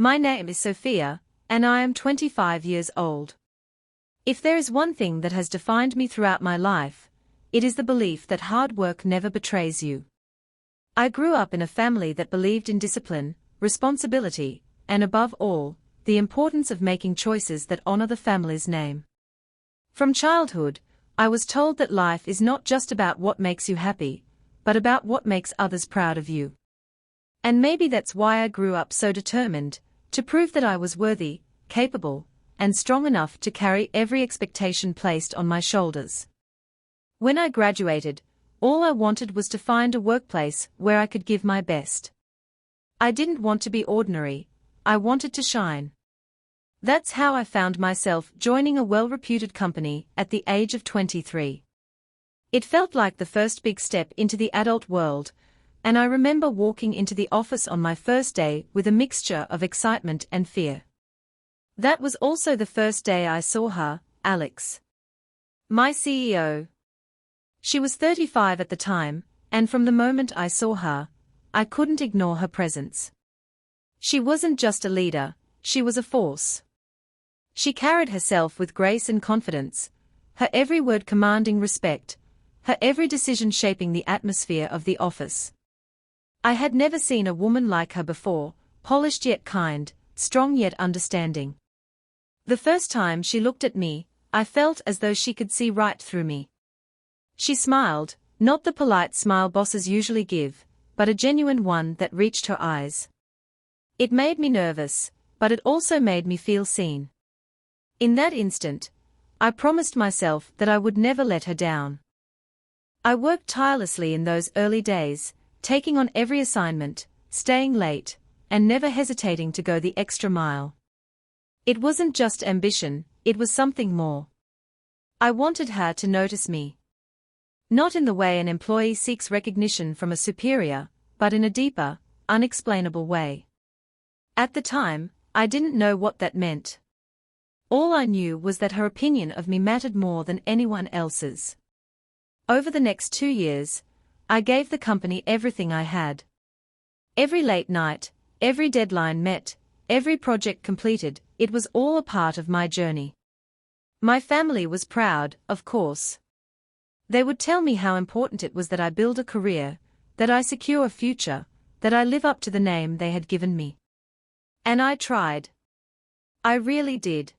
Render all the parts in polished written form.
My name is Sophia, and I am 25 years old. If there is one thing that has defined me throughout my life, it is the belief that hard work never betrays you. I grew up in a family that believed in discipline, responsibility, and above all, the importance of making choices that honor the family's name. From childhood, I was told that life is not just about what makes you happy, but about what makes others proud of you. And maybe that's why I grew up so determined, to prove that I was worthy, capable, and strong enough to carry every expectation placed on my shoulders. When I graduated, all I wanted was to find a workplace where I could give my best. I didn't want to be ordinary, I wanted to shine. That's how I found myself joining a well-reputed company at the age of 23. It felt like the first big step into the adult world, and I remember walking into the office on my first day with a mixture of excitement and fear. That was also the first day I saw her, Alex. My CEO. She was 35 at the time, and from the moment I saw her, I couldn't ignore her presence. She wasn't just a leader, she was a force. She carried herself with grace and confidence, her every word commanding respect, her every decision shaping the atmosphere of the office. I had never seen a woman like her before, polished yet kind, strong yet understanding. The first time she looked at me, I felt as though she could see right through me. She smiled, not the polite smile bosses usually give, but a genuine one that reached her eyes. It made me nervous, but it also made me feel seen. In that instant, I promised myself that I would never let her down. I worked tirelessly in those early days, taking on every assignment, staying late, and never hesitating to go the extra mile. It wasn't just ambition, it was something more. I wanted her to notice me. Not in the way an employee seeks recognition from a superior, but in a deeper, unexplainable way. At the time, I didn't know what that meant. All I knew was that her opinion of me mattered more than anyone else's. Over the next 2 years, I gave the company everything I had. Every late night, every deadline met, every project completed, it was all a part of my journey. My family was proud, of course. They would tell me how important it was that I build a career, that I secure a future, that I live up to the name they had given me. And I tried. I really did.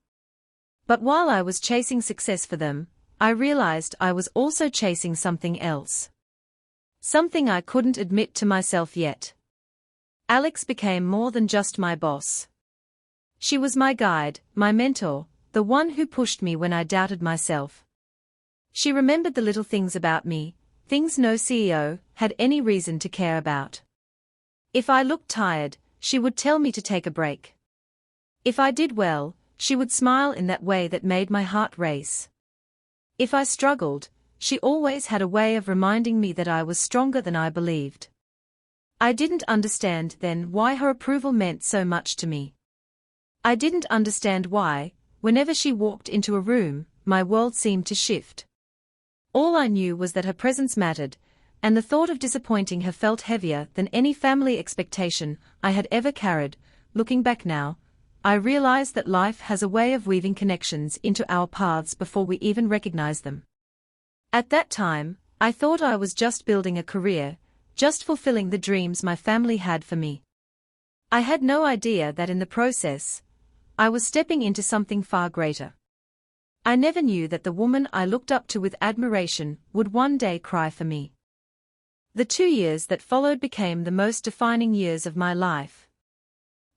But while I was chasing success for them, I realized I was also chasing something else. Something I couldn't admit to myself yet. Alex became more than just my boss. She was my guide, my mentor, the one who pushed me when I doubted myself. She remembered the little things about me, things no CEO had any reason to care about. If I looked tired, she would tell me to take a break. If I did well, she would smile in that way that made my heart race. If I struggled, she always had a way of reminding me that I was stronger than I believed. I didn't understand then why her approval meant so much to me. I didn't understand why, whenever she walked into a room, my world seemed to shift. All I knew was that her presence mattered, and the thought of disappointing her felt heavier than any family expectation I had ever carried. Looking back now, I realize that life has a way of weaving connections into our paths before we even recognize them. At that time, I thought I was just building a career, just fulfilling the dreams my family had for me. I had no idea that in the process, I was stepping into something far greater. I never knew that the woman I looked up to with admiration would one day cry for me. The 2 years that followed became the most defining years of my life.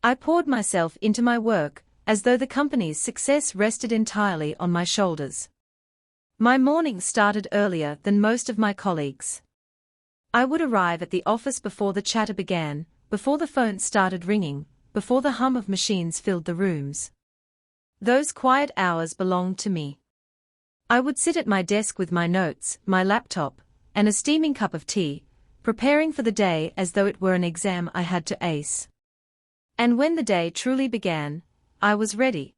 I poured myself into my work, as though the company's success rested entirely on my shoulders. My mornings started earlier than most of my colleagues. I would arrive at the office before the chatter began, before the phone started ringing, before the hum of machines filled the rooms. Those quiet hours belonged to me. I would sit at my desk with my notes, my laptop, and a steaming cup of tea, preparing for the day as though it were an exam I had to ace. And when the day truly began, I was ready.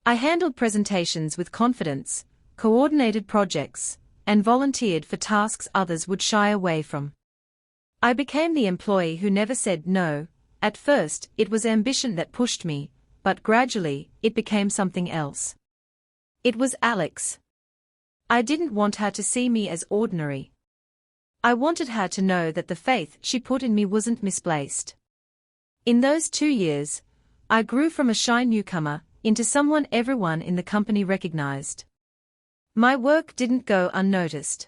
I handled presentations with confidence, coordinated projects, and volunteered for tasks others would shy away from. I became the employee who never said no, At first, it was ambition that pushed me, but gradually, it became something else. It was Alex. I didn't want her to see me as ordinary. I wanted her to know that the faith she put in me wasn't misplaced. In those 2 years, I grew from a shy newcomer into someone everyone in the company recognized. My work didn't go unnoticed.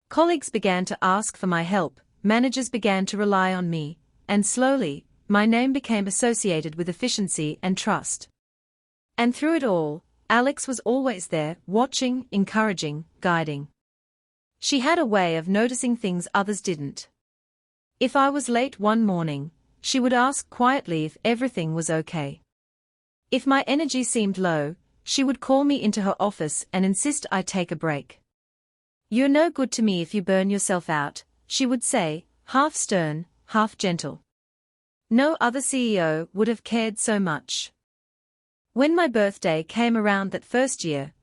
Colleagues began to ask for my help, managers began to rely on me, and slowly, my name became associated with efficiency and trust. And through it all, Alex was always there, watching, encouraging, guiding. She had a way of noticing things others didn't. If I was late one morning, she would ask quietly if everything was okay. If my energy seemed low, she would call me into her office and insist I take a break. "You're no good to me if you burn yourself out," she would say, half stern, half gentle. No other CEO would have cared so much. When my birthday came around that first year,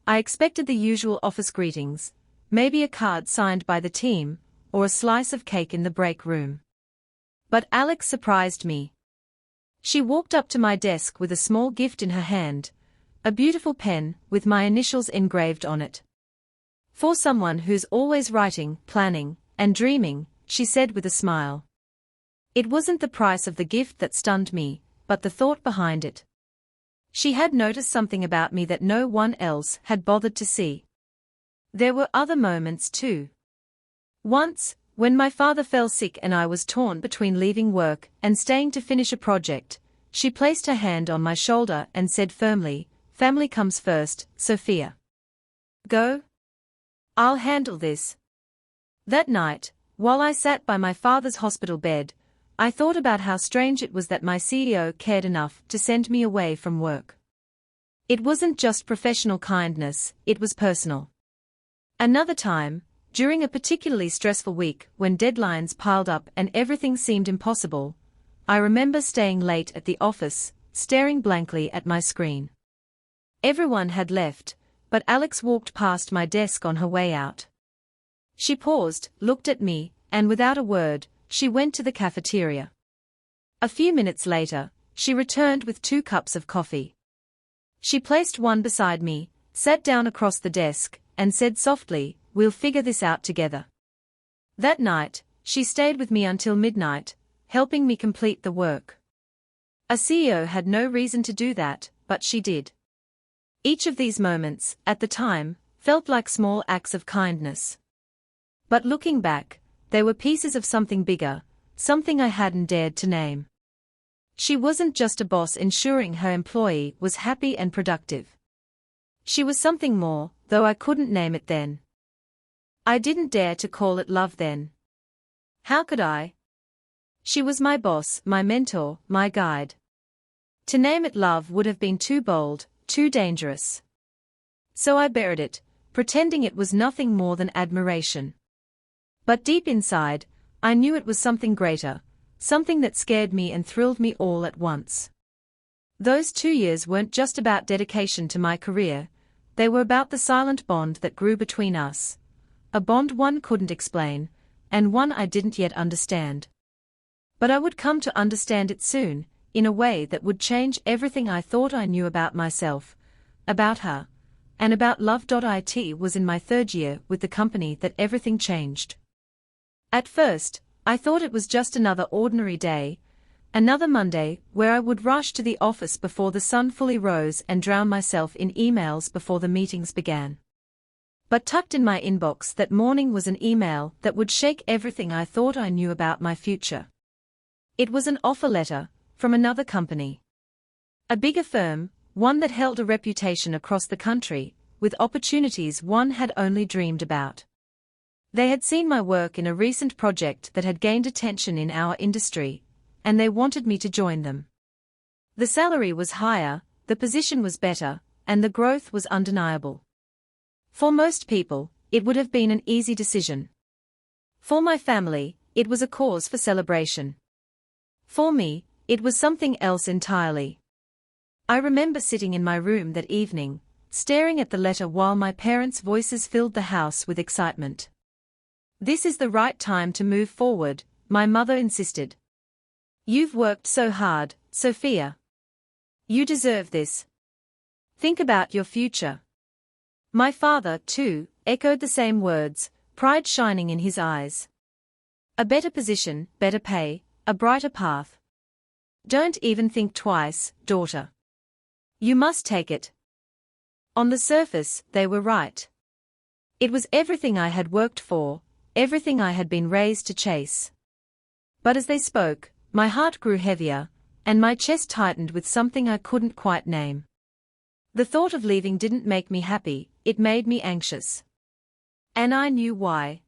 I expected the usual office greetings, maybe a card signed by the team, or a slice of cake in the break room. But Alex surprised me. She walked up to my desk with a small gift in her hand, a beautiful pen with my initials engraved on it. "For someone who's always writing, planning, and dreaming," she said with a smile. It wasn't the price of the gift that stunned me, but the thought behind it. She had noticed something about me that no one else had bothered to see. There were other moments too. Once, when my father fell sick and I was torn between leaving work and staying to finish a project, she placed her hand on my shoulder and said firmly, "Family comes first, Sophia. Go. I'll handle this." That night, while I sat by my father's hospital bed, I thought about how strange it was that my CEO cared enough to send me away from work. It wasn't just professional kindness, it was personal. Another time, during a particularly stressful week when deadlines piled up and everything seemed impossible, I remember staying late at the office, staring blankly at my screen. Everyone had left, but Alex walked past my desk on her way out. She paused, looked at me, and without a word, she went to the cafeteria. A few minutes later, she returned with 2 cups of coffee. She placed one beside me, sat down across the desk, and said softly, "We'll figure this out together." That night, she stayed with me until midnight, helping me complete the work. A CEO had no reason to do that, but she did. Each of these moments, at the time, felt like small acts of kindness. But looking back, they were pieces of something bigger, something I hadn't dared to name. She wasn't just a boss ensuring her employee was happy and productive. She was something more, though I couldn't name it then. I didn't dare to call it love then. How could I? She was my boss, my mentor, my guide. To name it love would have been too bold, too dangerous. So I buried it, pretending it was nothing more than admiration. But deep inside, I knew it was something greater, something that scared me and thrilled me all at once. Those 2 years weren't just about dedication to my career, they were about the silent bond that grew between us. A bond one couldn't explain, and one I didn't yet understand. But I would come to understand it soon, in a way that would change everything I thought I knew about myself, about her, and about love. It was in my 3rd year with the company that everything changed. At first, I thought it was just another ordinary day, another Monday where I would rush to the office before the sun fully rose and drown myself in emails before the meetings began. But tucked in my inbox that morning was an email that would shake everything I thought I knew about my future. It was an offer letter, from another company. A bigger firm, one that held a reputation across the country, with opportunities one had only dreamed about. They had seen my work in a recent project that had gained attention in our industry, and they wanted me to join them. The salary was higher, the position was better, and the growth was undeniable. For most people, it would have been an easy decision. For my family, it was a cause for celebration. For me, it was something else entirely. I remember sitting in my room that evening, staring at the letter while my parents' voices filled the house with excitement. "This is the right time to move forward," my mother insisted. You've worked so hard, Sophia. You deserve this. Think about your future. My father, too, echoed the same words, pride shining in his eyes. A better position, better pay, a brighter path. Don't even think twice, daughter. You must take it. On the surface, they were right. It was everything I had worked for, everything I had been raised to chase. But as they spoke, my heart grew heavier, and my chest tightened with something I couldn't quite name. The thought of leaving didn't make me happy, it made me anxious. And I knew why.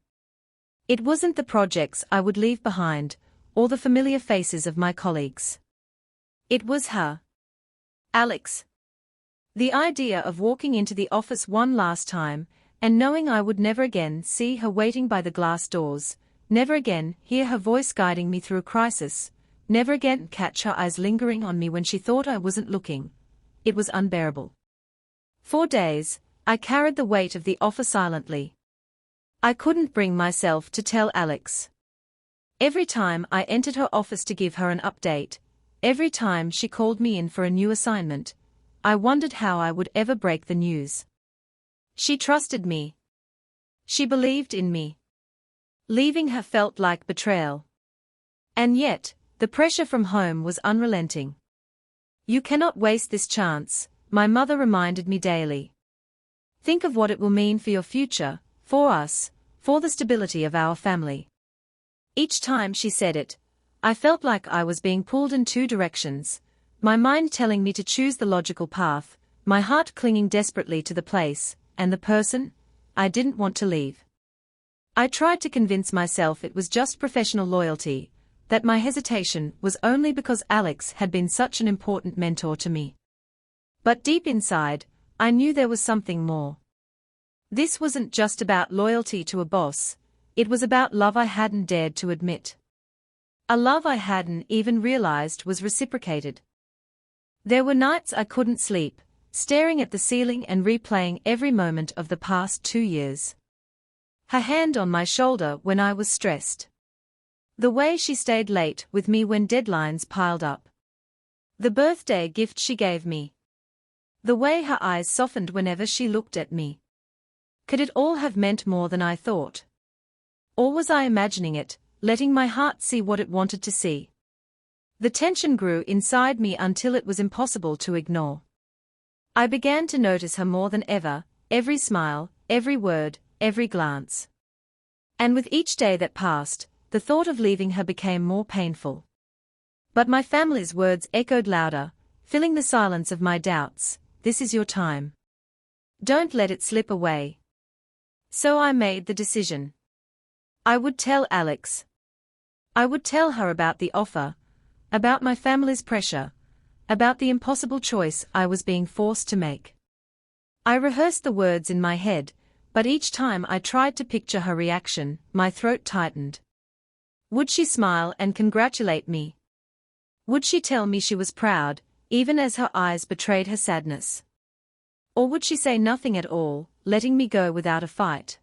It wasn't the projects I would leave behind, or the familiar faces of my colleagues. It was her. Alex. The idea of walking into the office one last time, and knowing I would never again see her waiting by the glass doors, never again hear her voice guiding me through a crisis, never again catch her eyes lingering on me when she thought I wasn't looking. It was unbearable. For days, I carried the weight of the offer silently. I couldn't bring myself to tell Alex. Every time I entered her office to give her an update, every time she called me in for a new assignment, I wondered how I would ever break the news. She trusted me. She believed in me. Leaving her felt like betrayal. And yet, the pressure from home was unrelenting. You cannot waste this chance, my mother reminded me daily. Think of what it will mean for your future, for us, for the stability of our family. Each time she said it, I felt like I was being pulled in two directions, my mind telling me to choose the logical path, my heart clinging desperately to the place, and the person I didn't want to leave. I tried to convince myself it was just professional loyalty, that my hesitation was only because Alex had been such an important mentor to me. But deep inside, I knew there was something more. This wasn't just about loyalty to a boss, it was about love I hadn't dared to admit. A love I hadn't even realized was reciprocated. There were nights I couldn't sleep, staring at the ceiling and replaying every moment of the past 2 years. Her hand on my shoulder when I was stressed. The way she stayed late with me when deadlines piled up. The birthday gift she gave me. The way her eyes softened whenever she looked at me. Could it all have meant more than I thought? Or was I imagining it, letting my heart see what it wanted to see? The tension grew inside me until it was impossible to ignore. I began to notice her more than ever, every smile, every word, every glance. And with each day that passed, the thought of leaving her became more painful. But my family's words echoed louder, filling the silence of my doubts. This is your time. Don't let it slip away. So I made the decision. I would tell Alex. I would tell her about the offer, about my family's pressure, about the impossible choice I was being forced to make. I rehearsed the words in my head, but each time I tried to picture her reaction, my throat tightened. Would she smile and congratulate me? Would she tell me she was proud, even as her eyes betrayed her sadness? Or would she say nothing at all, letting me go without a fight?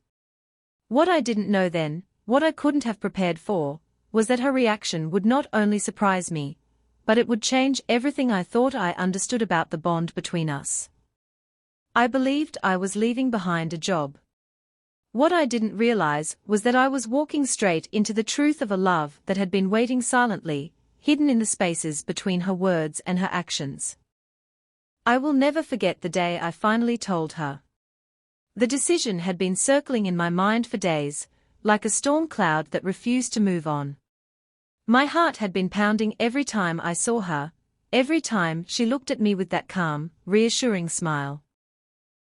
What I didn't know then, what I couldn't have prepared for, was that her reaction would not only surprise me, but it would change everything I thought I understood about the bond between us. I believed I was leaving behind a job. What I didn't realize was that I was walking straight into the truth of a love that had been waiting silently, hidden in the spaces between her words and her actions. I will never forget the day I finally told her. The decision had been circling in my mind for days, like a storm cloud that refused to move on. My heart had been pounding every time I saw her, every time she looked at me with that calm, reassuring smile.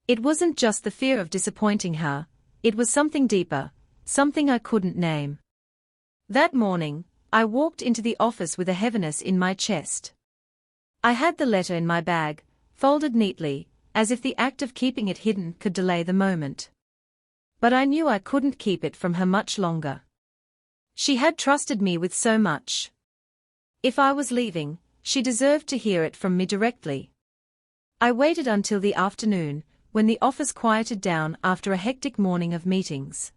It wasn't just the fear of disappointing her, it was something deeper, something I couldn't name. That morning, I walked into the office with a heaviness in my chest. I had the letter in my bag, folded neatly, as if the act of keeping it hidden could delay the moment. But I knew I couldn't keep it from her much longer. She had trusted me with so much. If I was leaving, she deserved to hear it from me directly. I waited until the afternoon, when the office quieted down after a hectic morning of meetings.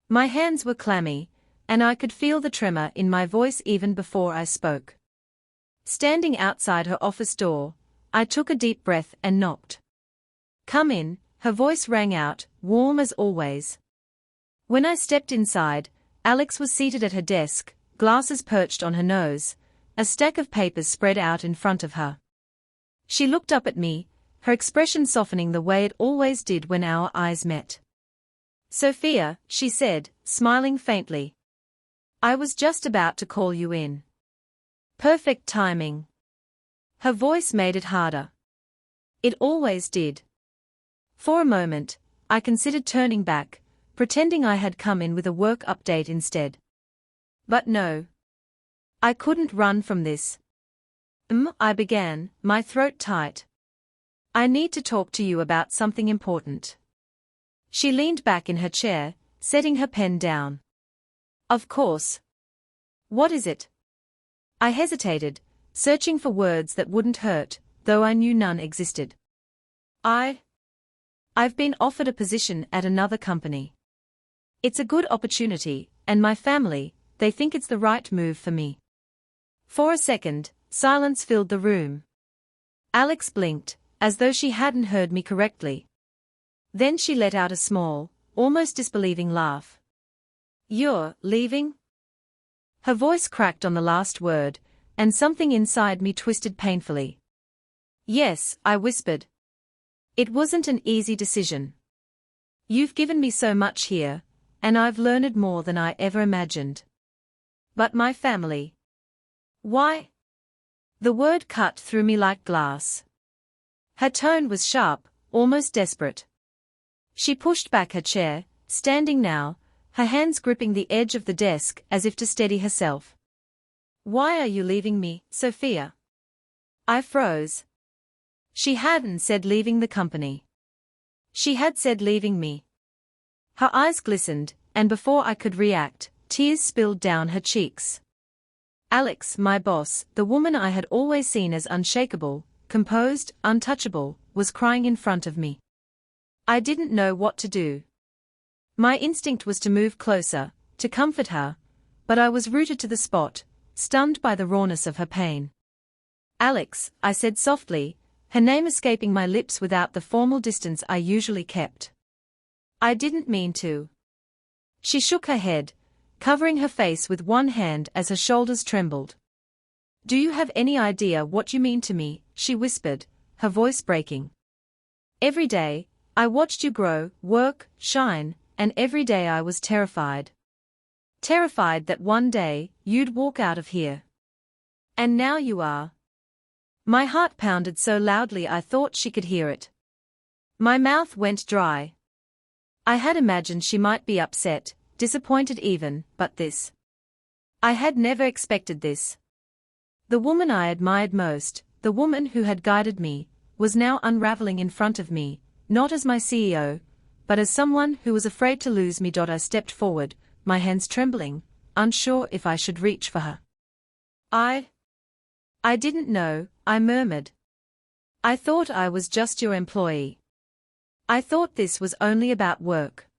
My hands were clammy, and I could feel the tremor in my voice even before I spoke. Standing outside her office door, I took a deep breath and knocked. "Come in," her voice rang out, warm as always. When I stepped inside, Alex was seated at her desk, glasses perched on her nose, a stack of papers spread out in front of her. She looked up at me, her expression softening the way it always did when our eyes met. "Sophia," she said, smiling faintly. "I was just about to call you in." Perfect timing. Her voice made it harder. It always did. For a moment, I considered turning back, pretending I had come in with a work update instead. But no. I couldn't run from this. I began, my throat tight. "I need to talk to you about something important." She leaned back in her chair, setting her pen down. "Of course. What is it?" I hesitated, searching for words that wouldn't hurt, though I knew none existed. I've been offered a position at another company. It's a good opportunity, and my family, they think it's the right move for me." For a second, silence filled the room. Alex blinked, as though she hadn't heard me correctly. Then she let out a small, almost disbelieving laugh. "You're leaving?" Her voice cracked on the last word, and something inside me twisted painfully. "Yes," I whispered. "It wasn't an easy decision. You've given me so much here, and I've learned more than I ever imagined. But my family. Why?" The word cut through me like glass. Her tone was sharp, almost desperate. She pushed back her chair, standing now, her hands gripping the edge of the desk as if to steady herself. "Why are you leaving me, Sophia?" I froze. She hadn't said leaving the company. She had said leaving me. Her eyes glistened, and before I could react, tears spilled down her cheeks. Alex, my boss, the woman I had always seen as unshakable, composed, untouchable, was crying in front of me. I didn't know what to do. My instinct was to move closer, to comfort her, but I was rooted to the spot, stunned by the rawness of her pain. "Alex," I said softly, her name escaping my lips without the formal distance I usually kept. "I didn't mean to." She shook her head, covering her face with one hand as her shoulders trembled. "Do you have any idea what you mean to me?" she whispered, her voice breaking. "Every day, I watched you grow, work, shine, and every day I was terrified. Terrified that one day, you'd walk out of here. And now you are." My heart pounded so loudly I thought she could hear it. My mouth went dry. I had imagined she might be upset, disappointed even, but this. I had never expected this. The woman I admired most, the woman who had guided me, was now unraveling in front of me, not as my CEO, but as someone who was afraid to lose me. I stepped forward, my hands trembling, unsure if I should reach for her. I didn't know," I murmured. "I thought I was just your employee. I thought this was only about work."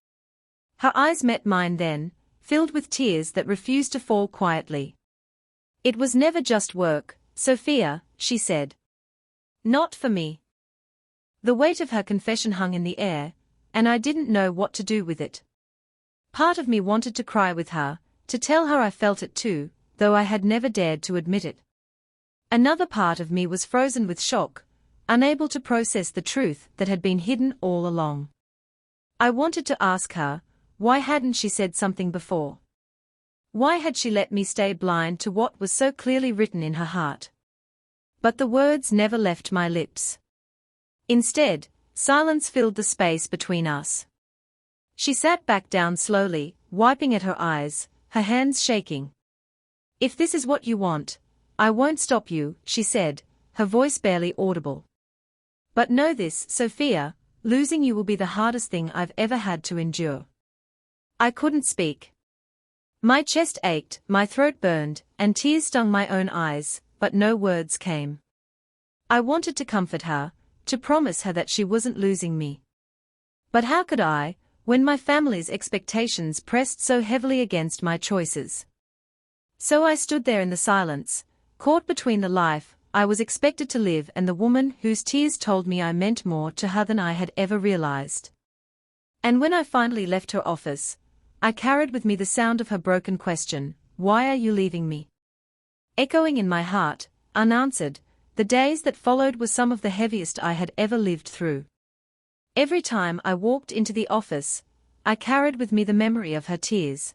Her eyes met mine then, filled with tears that refused to fall quietly. "It was never just work, Sophia," she said. "Not for me." The weight of her confession hung in the air, and I didn't know what to do with it. Part of me wanted to cry with her, to tell her I felt it too, though I had never dared to admit it. Another part of me was frozen with shock, unable to process the truth that had been hidden all along. I wanted to ask her, why hadn't she said something before? Why had she let me stay blind to what was so clearly written in her heart? But the words never left my lips. Instead, silence filled the space between us. She sat back down slowly, wiping at her eyes, her hands shaking. "If this is what you want, I won't stop you," she said, her voice barely audible. "But know this, Sophia, losing you will be the hardest thing I've ever had to endure." I couldn't speak. My chest ached, my throat burned, and tears stung my own eyes, but no words came. I wanted to comfort her, to promise her that she wasn't losing me. But how could I, When my family's expectations pressed so heavily against my choices. So I stood there in the silence, caught between the life I was expected to live and the woman whose tears told me I meant more to her than I had ever realized. And when I finally left her office, I carried with me the sound of her broken question, "Why are you leaving me?" Echoing in my heart, unanswered. The days that followed were some of the heaviest I had ever lived through. Every time I walked into the office, I carried with me the memory of her tears.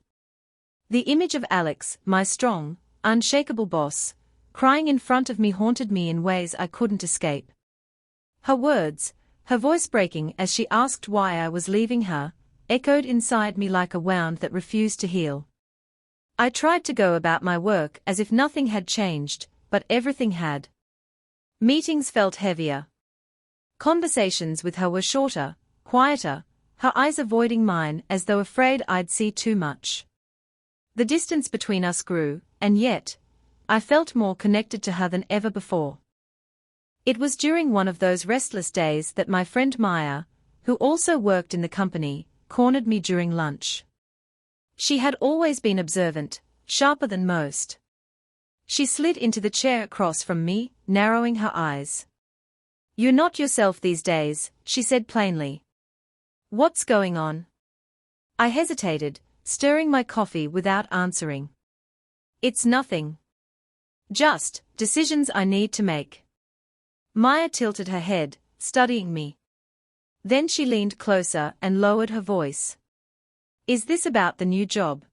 The image of Alex, my strong, unshakable boss, crying in front of me haunted me in ways I couldn't escape. Her words, her voice breaking as she asked why I was leaving her, echoed inside me like a wound that refused to heal. I tried to go about my work as if nothing had changed, but everything had. Meetings felt heavier. Conversations with her were shorter, quieter, her eyes avoiding mine as though afraid I'd see too much. The distance between us grew, and yet, I felt more connected to her than ever before. It was during one of those restless days that my friend Maya, who also worked in the company, cornered me during lunch. She had always been observant, sharper than most. She slid into the chair across from me, narrowing her eyes. "You're not yourself these days," she said plainly. "What's going on?" I hesitated, stirring my coffee without answering. "It's nothing. Just decisions I need to make." Maya tilted her head, studying me. Then she leaned closer and lowered her voice. "Is this about the new job?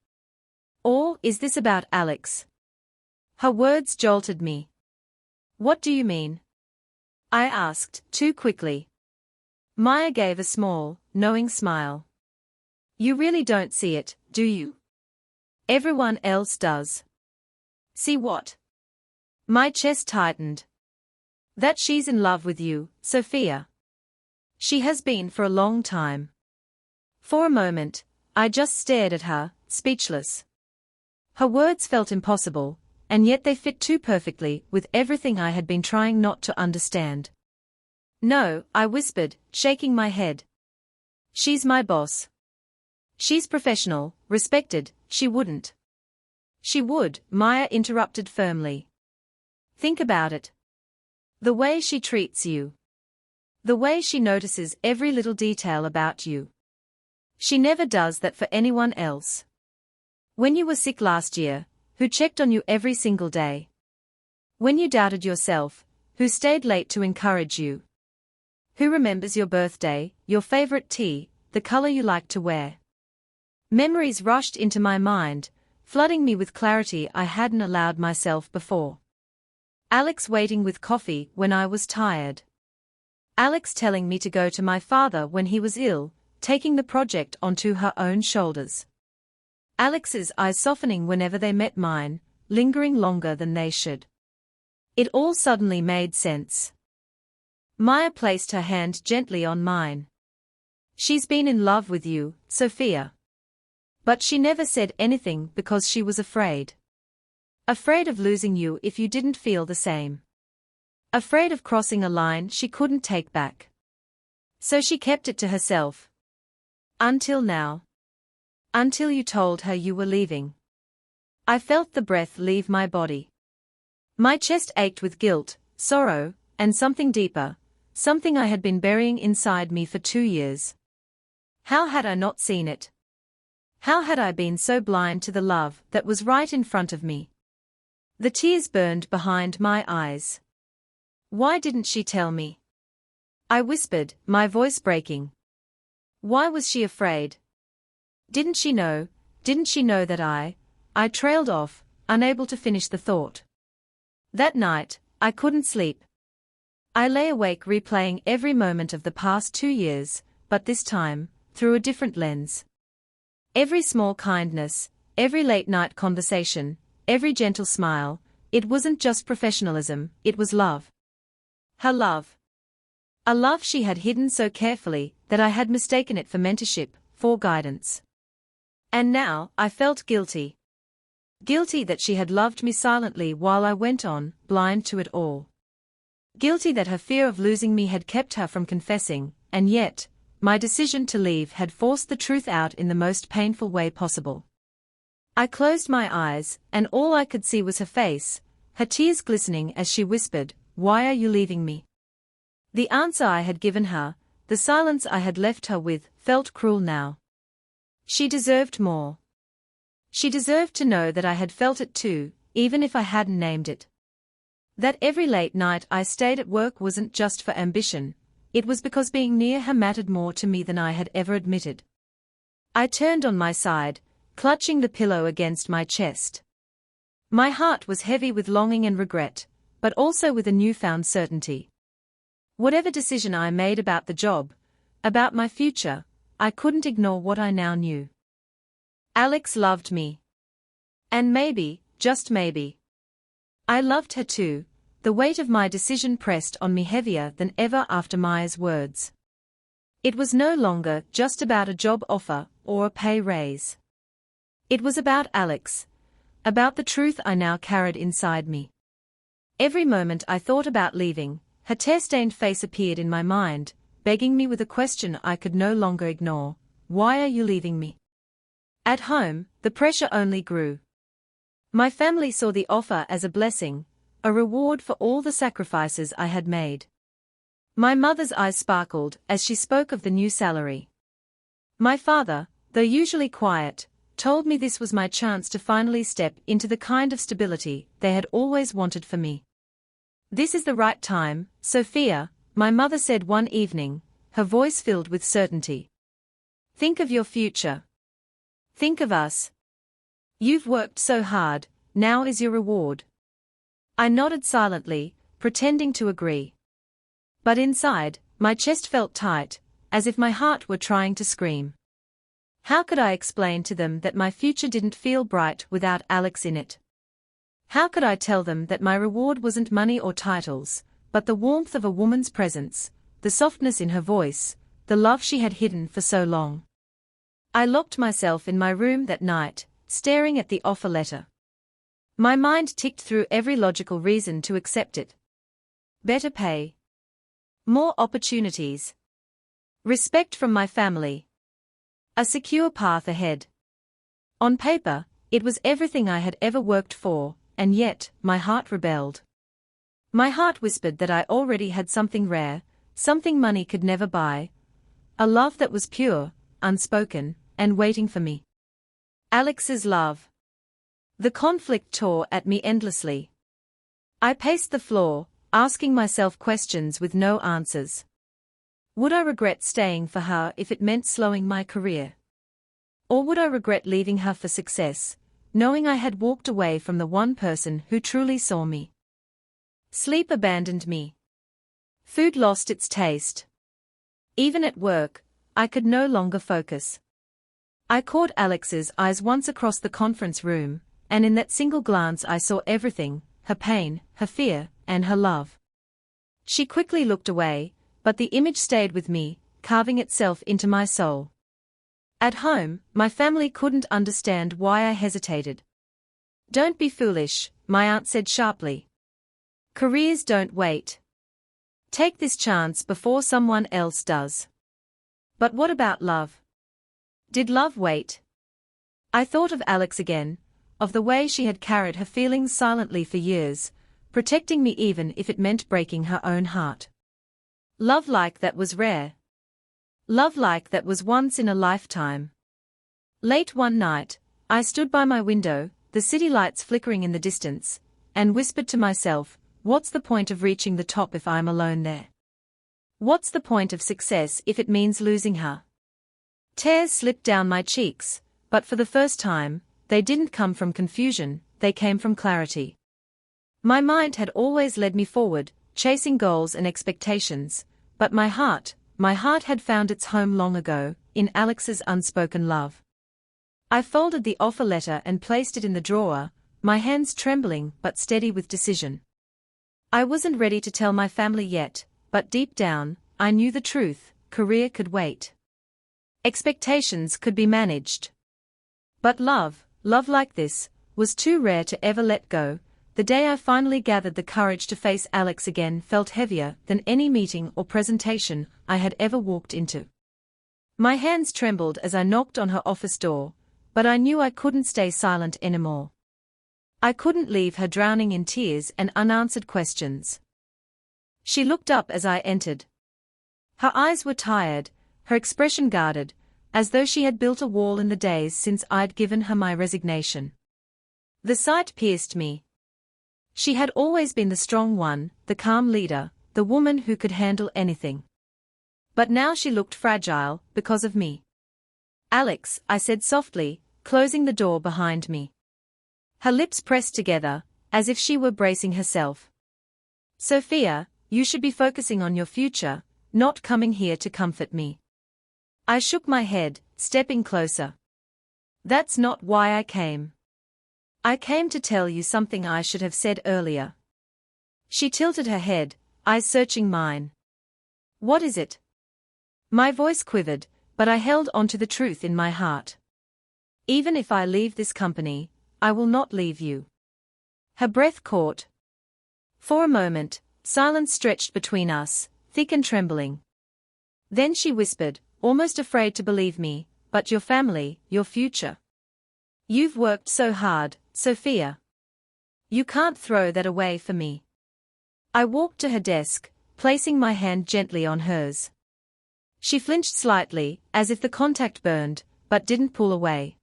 Or is this about Alex?" Her words jolted me. "What do you mean?" I asked, too quickly. Maya gave a small, knowing smile. "You really don't see it, do you? Everyone else does." "See what?" My chest tightened. "That she's in love with you, Sophia. She has been for a long time." For a moment, I just stared at her, speechless. Her words felt impossible, and yet they fit too perfectly with everything I had been trying not to understand. "No," I whispered, shaking my head. "She's my boss. She's professional, respected, she wouldn't." "She would," Maya interrupted firmly. "Think about it. The way she treats you. The way she notices every little detail about you. She never does that for anyone else. When you were sick last year, who checked on you every single day? When you doubted yourself, who stayed late to encourage you? Who remembers your birthday, your favorite tea, the color you like to wear?" Memories rushed into my mind, flooding me with clarity I hadn't allowed myself before. Alex waiting with coffee when I was tired. Alex telling me to go to my father when he was ill, taking the project onto her own shoulders. Alex's eyes softening whenever they met mine, lingering longer than they should. It all suddenly made sense. Maya placed her hand gently on mine. "She's been in love with you, Sophia. But she never said anything because she was afraid. Afraid of losing you if you didn't feel the same. Afraid of crossing a line she couldn't take back. So she kept it to herself. Until now. Until you told her you were leaving." I felt the breath leave my body. My chest ached with guilt, sorrow, and something deeper, something I had been burying inside me for 2 years. How had I not seen it? How had I been so blind to the love that was right in front of me? The tears burned behind my eyes. "Why didn't she tell me?" I whispered, my voice breaking. Why was she afraid? Didn't she know that I trailed off, unable to finish the thought. That night, I couldn't sleep. I lay awake replaying every moment of the past 2 years, but this time, through a different lens. Every small kindness, every late-night conversation, every gentle smile, it wasn't just professionalism, it was love. Her love. A love she had hidden so carefully that I had mistaken it for mentorship, for guidance. And now, I felt guilty. Guilty that she had loved me silently while I went on, blind to it all. Guilty that her fear of losing me had kept her from confessing, and yet, my decision to leave had forced the truth out in the most painful way possible. I closed my eyes, and all I could see was her face, her tears glistening as she whispered, "Why are you leaving me?" The answer I had given her, the silence I had left her with, felt cruel now. She deserved more. She deserved to know that I had felt it too, even if I hadn't named it. That every late night I stayed at work wasn't just for ambition, it was because being near her mattered more to me than I had ever admitted. I turned on my side, clutching the pillow against my chest. My heart was heavy with longing and regret, but also with a newfound certainty. Whatever decision I made about the job, about my future, I couldn't ignore what I now knew. Alex loved me. And maybe, just maybe, I loved her too. The weight of my decision pressed on me heavier than ever after Maya's words. It was no longer just about a job offer or a pay raise. It was about Alex, about the truth I now carried inside me. Every moment I thought about leaving, her tear-stained face appeared in my mind, begging me with a question I could no longer ignore: "Why are you leaving me?" At home, the pressure only grew. My family saw the offer as a blessing, a reward for all the sacrifices I had made. My mother's eyes sparkled as she spoke of the new salary. My father, though usually quiet, told me this was my chance to finally step into the kind of stability they had always wanted for me. "This is the right time, Sophia," my mother said one evening, her voice filled with certainty. "Think of your future. Think of us. You've worked so hard, now is your reward." I nodded silently, pretending to agree. But inside, my chest felt tight, as if my heart were trying to scream. How could I explain to them that my future didn't feel bright without Alex in it? How could I tell them that my reward wasn't money or titles, but the warmth of a woman's presence, the softness in her voice, the love she had hidden for so long? I locked myself in my room that night, staring at the offer letter. My mind ticked through every logical reason to accept it. Better pay. More opportunities. Respect from my family. A secure path ahead. On paper, it was everything I had ever worked for, and yet, my heart rebelled. My heart whispered that I already had something rare, something money could never buy. A love that was pure, unspoken, and waiting for me. Alex's love. The conflict tore at me endlessly. I paced the floor, asking myself questions with no answers. Would I regret staying for her if it meant slowing my career? Or would I regret leaving her for success, knowing I had walked away from the one person who truly saw me? Sleep abandoned me. Food lost its taste. Even at work, I could no longer focus. I caught Alex's eyes once across the conference room, and in that single glance I saw everything: her pain, her fear, and her love. She quickly looked away, but the image stayed with me, carving itself into my soul. At home, my family couldn't understand why I hesitated. "Don't be foolish," my aunt said sharply. "Careers don't wait. Take this chance before someone else does." But what about love? Did love wait? I thought of Alex again, of the way she had carried her feelings silently for years, protecting me even if it meant breaking her own heart. Love like that was rare. Love like that was once in a lifetime. Late one night, I stood by my window, the city lights flickering in the distance, and whispered to myself, "What's the point of reaching the top if I'm alone there? What's the point of success if it means losing her?" Tears slipped down my cheeks, but for the first time, they didn't come from confusion, they came from clarity. My mind had always led me forward, chasing goals and expectations, but my heart had found its home long ago, in Alex's unspoken love. I folded the offer letter and placed it in the drawer, my hands trembling but steady with decision. I wasn't ready to tell my family yet, but deep down, I knew the truth: career could wait. Expectations could be managed. But love like this, was too rare to ever let go. The day I finally gathered the courage to face Alex again felt heavier than any meeting or presentation I had ever walked into. My hands trembled as I knocked on her office door, but I knew I couldn't stay silent anymore. I couldn't leave her drowning in tears and unanswered questions. She looked up as I entered. Her eyes were tired, her expression guarded, as though she had built a wall in the days since I'd given her my resignation. The sight pierced me. She had always been the strong one, the calm leader, the woman who could handle anything. But now she looked fragile, because of me. "Alex," I said softly, closing the door behind me. Her lips pressed together, as if she were bracing herself. "Sophia, you should be focusing on your future, not coming here to comfort me." I shook my head, stepping closer. "That's not why I came. I came to tell you something I should have said earlier." She tilted her head, eyes searching mine. "What is it?" My voice quivered, but I held on to the truth in my heart. "Even if I leave this company, I will not leave you." Her breath caught. For a moment, silence stretched between us, thick and trembling. Then she whispered, almost afraid to believe me, "But your family, your future. You've worked so hard, Sophia. You can't throw that away for me." I walked to her desk, placing my hand gently on hers. She flinched slightly, as if the contact burned, but didn't pull away.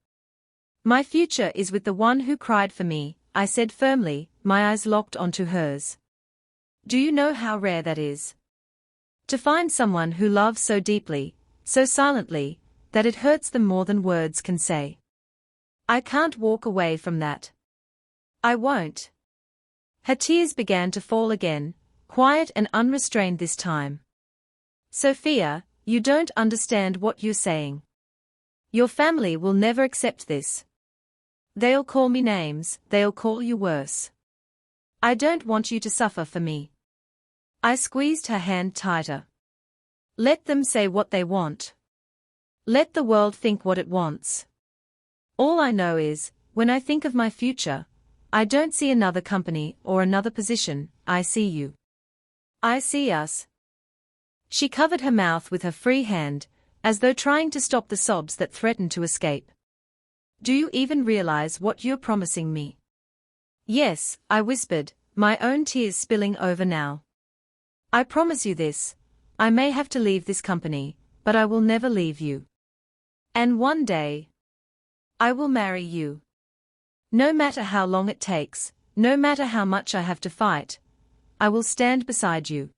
"My future is with the one who cried for me," I said firmly, my eyes locked onto hers. "Do you know how rare that is? To find someone who loves so deeply, so silently, that it hurts them more than words can say. I can't walk away from that. I won't." Her tears began to fall again, quiet and unrestrained this time. "Sophia, you don't understand what you're saying. Your family will never accept this. They'll call me names, they'll call you worse. I don't want you to suffer for me." I squeezed her hand tighter. "Let them say what they want. Let the world think what it wants. All I know is, when I think of my future, I don't see another company or another position, I see you. I see us." She covered her mouth with her free hand, as though trying to stop the sobs that threatened to escape. "Do you even realize what you're promising me?" "Yes," I whispered, my own tears spilling over now. "I promise you this. I may have to leave this company, but I will never leave you. And one day, I will marry you. No matter how long it takes, no matter how much I have to fight, I will stand beside you."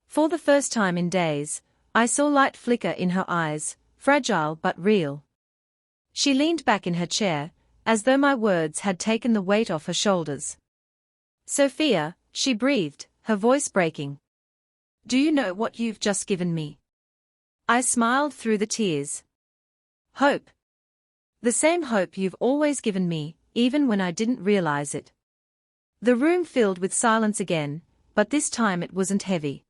For the first time in days, I saw light flicker in her eyes, fragile but real. She leaned back in her chair, as though my words had taken the weight off her shoulders. "Sophia," she breathed, her voice breaking. "Do you know what you've just given me?" I smiled through the tears. "Hope. The same hope you've always given me, even when I didn't realize it." The room filled with silence again, but this time it wasn't heavy.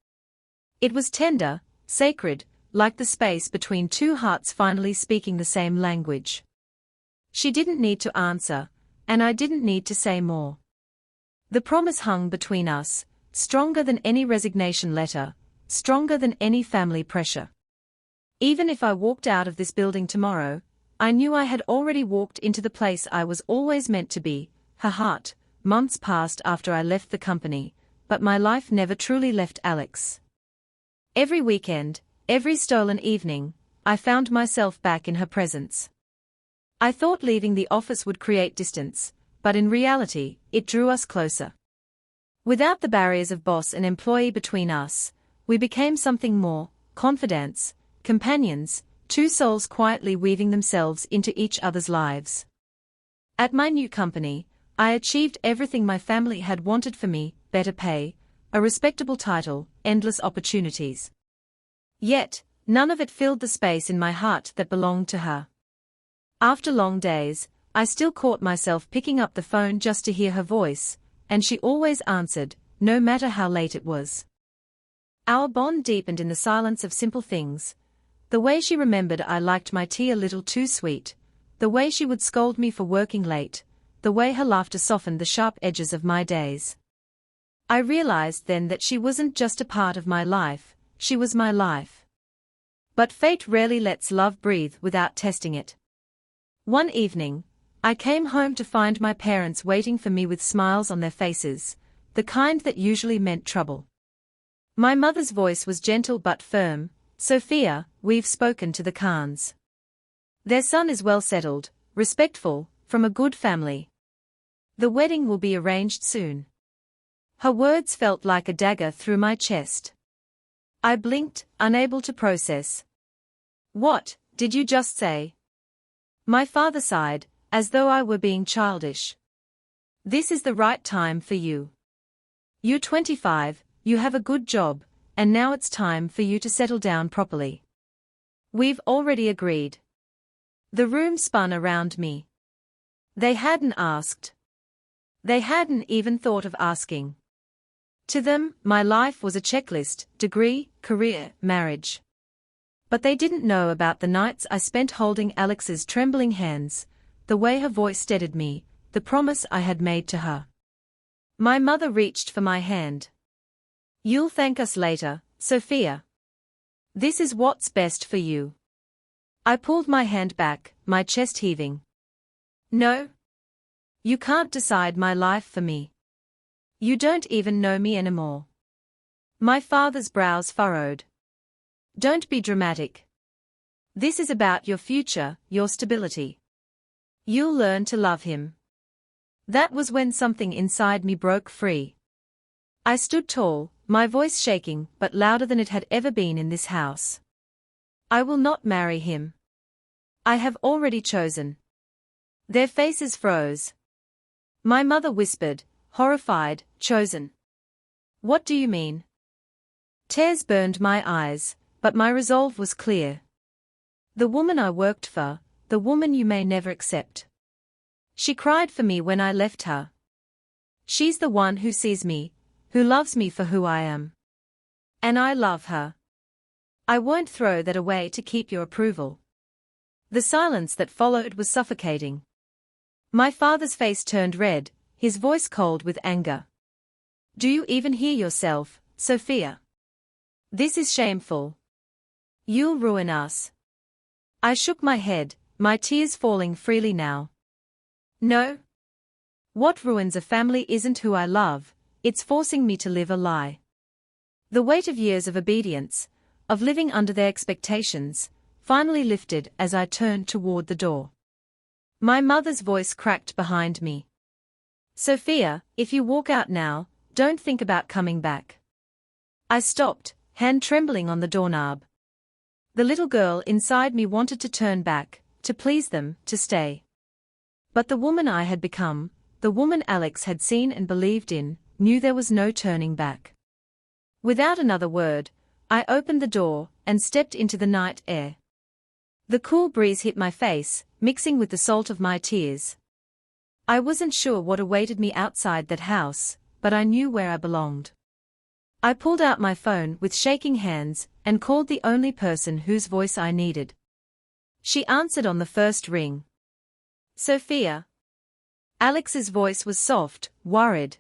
It was tender, sacred, like the space between two hearts finally speaking the same language. She didn't need to answer, and I didn't need to say more. The promise hung between us, stronger than any resignation letter, stronger than any family pressure. Even if I walked out of this building tomorrow, I knew I had already walked into the place I was always meant to be, her heart. Months passed after I left the company, but my life never truly left Alex. Every weekend, every stolen evening, I found myself back in her presence. I thought leaving the office would create distance, but in reality, it drew us closer. Without the barriers of boss and employee between us, we became something more: confidants, companions, two souls quietly weaving themselves into each other's lives. At my new company, I achieved everything my family had wanted for me: better pay, a respectable title, endless opportunities. Yet, none of it filled the space in my heart that belonged to her. After long days, I still caught myself picking up the phone just to hear her voice, and she always answered, no matter how late it was. Our bond deepened in the silence of simple things. The way she remembered I liked my tea a little too sweet, the way she would scold me for working late, the way her laughter softened the sharp edges of my days. I realized then that she wasn't just a part of my life, she was my life. But fate rarely lets love breathe without testing it. One evening, I came home to find my parents waiting for me with smiles on their faces, the kind that usually meant trouble. My mother's voice was gentle but firm. "Sophia, we've spoken to the Khans. Their son is well settled, respectful, from a good family. The wedding will be arranged soon." Her words felt like a dagger through my chest. I blinked, unable to process. "What did you just say?" My father sighed, as though I were being childish. "This is the right time for you. You're 25, you have a good job, and now it's time for you to settle down properly. We've already agreed." The room spun around me. They hadn't asked. They hadn't even thought of asking. To them, my life was a checklist: degree, career, marriage. But they didn't know about the nights I spent holding Alex's trembling hands, the way her voice steadied me, the promise I had made to her. My mother reached for my hand. "You'll thank us later, Sophia. This is what's best for you." I pulled my hand back, my chest heaving. "No. You can't decide my life for me. You don't even know me anymore." My father's brows furrowed. "Don't be dramatic. This is about your future, your stability. You'll learn to love him." That was when something inside me broke free. I stood tall, my voice shaking but louder than it had ever been in this house. "I will not marry him. I have already chosen." Their faces froze. My mother whispered, horrified, "Chosen? What do you mean?" Tears burned my eyes, but my resolve was clear. "The woman I worked for, the woman you may never accept. She cried for me when I left her. She's the one who sees me, who loves me for who I am. And I love her. I won't throw that away to keep your approval." The silence that followed was suffocating. My father's face turned red, his voice cold with anger. "Do you even hear yourself, Sophia? This is shameful. You'll ruin us." I shook my head, my tears falling freely now. "No. What ruins a family isn't who I love, it's forcing me to live a lie. The weight of years of obedience, of living under their expectations, finally lifted as I turned toward the door. My mother's voice cracked behind me. "Sophia, if you walk out now, don't think about coming back." I stopped, hand trembling on the doorknob. The little girl inside me wanted to turn back, to please them, to stay. But the woman I had become, the woman Alex had seen and believed in, knew there was no turning back. Without another word, I opened the door and stepped into the night air. The cool breeze hit my face, mixing with the salt of my tears. I wasn't sure what awaited me outside that house, but I knew where I belonged. I pulled out my phone with shaking hands and called the only person whose voice I needed. She answered on the first ring. "Sophia." Alex's voice was soft, worried.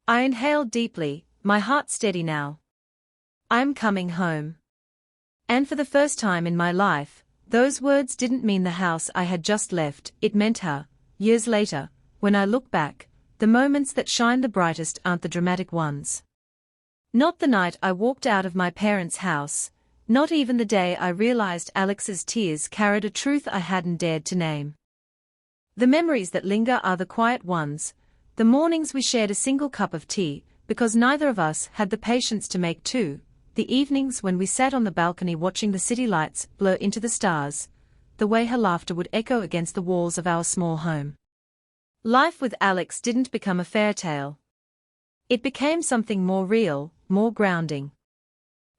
I inhaled deeply, my heart steady now. "I'm coming home." And for the first time in my life, those words didn't mean the house I had just left, it meant her. Years later, when I look back, the moments that shine the brightest aren't the dramatic ones. Not the night I walked out of my parents' house, not even the day I realized Alex's tears carried a truth I hadn't dared to name. The memories that linger are the quiet ones, the mornings we shared a single cup of tea, because neither of us had the patience to make two, the evenings when we sat on the balcony watching the city lights blur into the stars, the way her laughter would echo against the walls of our small home. Life with Alex didn't become a fairy tale. It became something more real, more grounding.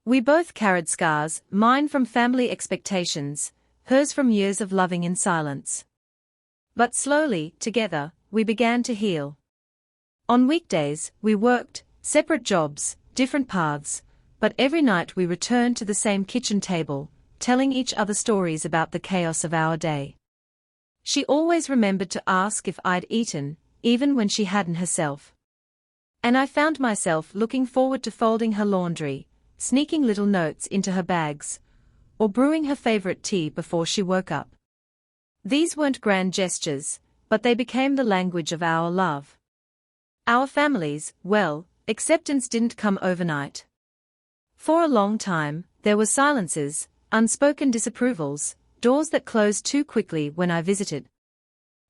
We both carried scars, mine from family expectations, hers from years of loving in silence. But slowly, together, we began to heal. On weekdays, we worked, separate jobs, different paths, but every night we returned to the same kitchen table, telling each other stories about the chaos of our day. She always remembered to ask if I'd eaten, even when she hadn't herself. And I found myself looking forward to folding her laundry, sneaking little notes into her bags, or brewing her favorite tea before she woke up. These weren't grand gestures, but they became the language of our love. Our families, well, acceptance didn't come overnight. For a long time, there were silences, unspoken disapprovals, doors that closed too quickly when I visited.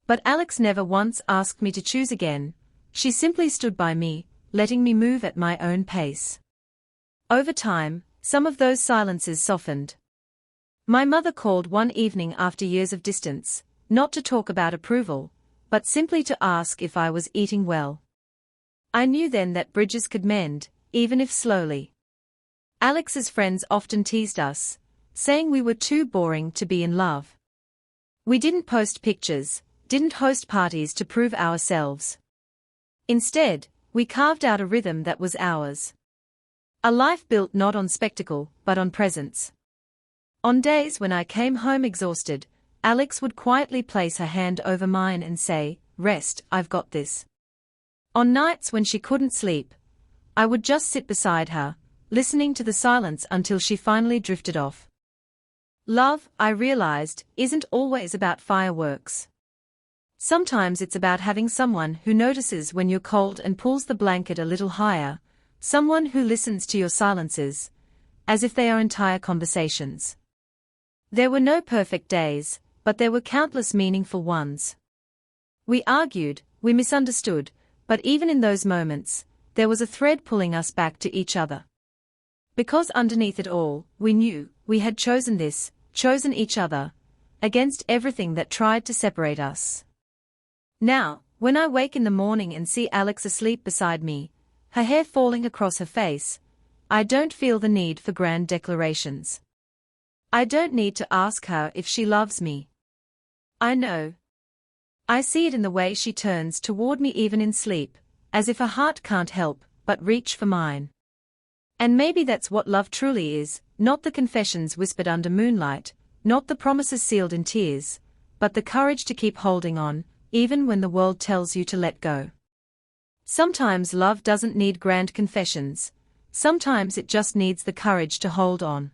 But Alex never once asked me to choose again. She simply stood by me, letting me move at my own pace. Over time, some of those silences softened. My mother called one evening after years of distance, not to talk about approval, but simply to ask if I was eating well. I knew then that bridges could mend, even if slowly. Alex's friends often teased us, saying we were too boring to be in love. We didn't post pictures, didn't host parties to prove ourselves. Instead, we carved out a rhythm that was ours. A life built not on spectacle, but on presence. On days when I came home exhausted, Alex would quietly place her hand over mine and say, "Rest, I've got this." On nights when she couldn't sleep, I would just sit beside her, listening to the silence until she finally drifted off. Love, I realized, isn't always about fireworks. Sometimes it's about having someone who notices when you're cold and pulls the blanket a little higher, someone who listens to your silences, as if they are entire conversations. There were no perfect days, but there were countless meaningful ones. We argued, we misunderstood, but even in those moments, there was a thread pulling us back to each other. Because underneath it all, we knew, we had chosen this, chosen each other, against everything that tried to separate us. Now, when I wake in the morning and see Alex asleep beside me, her hair falling across her face, I don't feel the need for grand declarations. I don't need to ask her if she loves me. I know. I see it in the way she turns toward me even in sleep, as if her heart can't help but reach for mine. And maybe that's what love truly is, not the confessions whispered under moonlight, not the promises sealed in tears, but the courage to keep holding on, even when the world tells you to let go. Sometimes love doesn't need grand confessions, sometimes it just needs the courage to hold on.